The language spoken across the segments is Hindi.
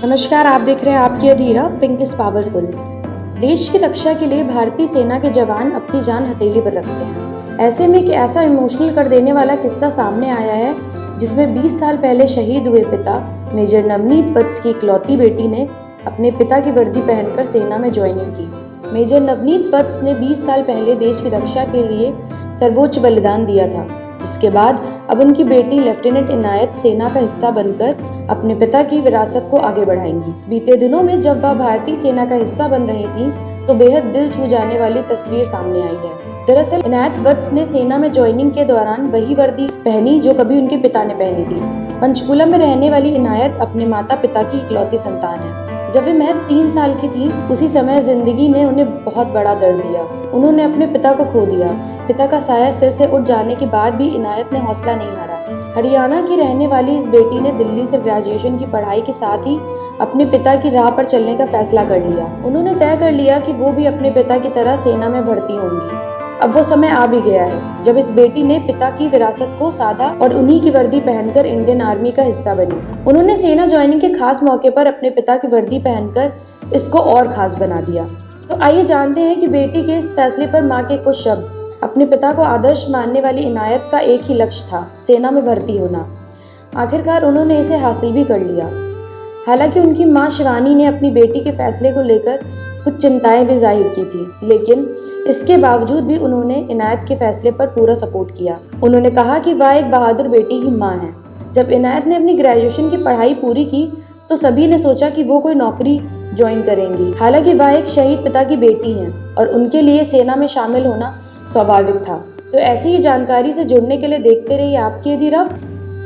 नमस्कार, आप देख रहे हैं आपकी अधीरा पिंक इज पावरफुल। देश की रक्षा के लिए भारतीय सेना के जवान अपनी जान हथेली पर रखते हैं। ऐसे में एक ऐसा इमोशनल कर देने वाला किस्सा सामने आया है जिसमें 20 साल पहले शहीद हुए पिता मेजर नवनीत वत्स की इकलौती बेटी ने अपने पिता की वर्दी पहनकर सेना में ज्वाइनिंग की। मेजर नवनीत वत्स ने 20 साल पहले देश की रक्षा के लिए सर्वोच्च बलिदान दिया था, जिसके बाद अब उनकी बेटी लेफ्टिनेंट इनायत सेना का हिस्सा बनकर अपने पिता की विरासत को आगे बढ़ाएंगी। बीते दिनों में जब वह भारतीय सेना का हिस्सा बन रही थी तो बेहद दिल छू जाने वाली तस्वीर सामने आई है। दरअसल इनायत वत्स ने सेना में ज्वाइनिंग के दौरान वही वर्दी पहनी जो कभी उनके पिता ने पहनी थी। पंचकूला में रहने वाली इनायत अपने माता पिता की इकलौती संतान है। जब वे महज 3 साल की थी उसी समय जिंदगी ने उन्हें बहुत बड़ा दर्द दिया। उन्होंने अपने पिता को खो दिया। पिता का साया सिर से उठ जाने के बाद भी इनायत ने हौसला नहीं हारा। हरियाणा की रहने वाली इस बेटी ने दिल्ली से ग्रेजुएशन की पढ़ाई के साथ ही अपने पिता की राह पर चलने का फैसला कर लिया। उन्होंने तय कर लिया कि वो भी अपने पिता की तरह सेना में भर्ती होंगी। अब वो समय आ भी गया है जब इस बेटी ने पिता की विरासत को साधा और उन्हीं की वर्दी पहनकर इंडियन आर्मी का हिस्सा बनी। उन्होंने सेना ज्वाइनिंग के खास मौके पर अपने पिता की वर्दी पहनकर इसको और खास बना दिया। तो आइए जानते हैं कि बेटी के इस फैसले पर माँ के कुछ शब्द। अपने पिता को आदर्श मानने वाली इनायत का एक ही लक्ष्य था, सेना में भर्ती होना। आखिरकार उन्होंने इसे हासिल भी कर लिया। हालांकि उनकी माँ शिवानी ने अपनी बेटी के फैसले को लेकर कुछ चिंताएं भी जाहिर की थी, लेकिन इसके बावजूद भी उन्होंने इनायत के फैसले पर पूरा सपोर्ट किया। उन्होंने कहा कि वह एक बहादुर बेटी ही माँ है। जब इनायत ने अपनी ग्रेजुएशन की पढ़ाई पूरी की तो सभी ने सोचा कि वो कोई नौकरी ज्वाइन करेंगी। हालांकि वह एक शहीद पिता की बेटी हैं और उनके लिए सेना में शामिल होना स्वाभाविक था। तो ऐसी ही जानकारी से जुड़ने के लिए देखते रहिए आपकी अधीरा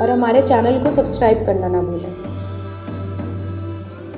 और हमारे चैनल को सब्सक्राइब करना ना भूलें।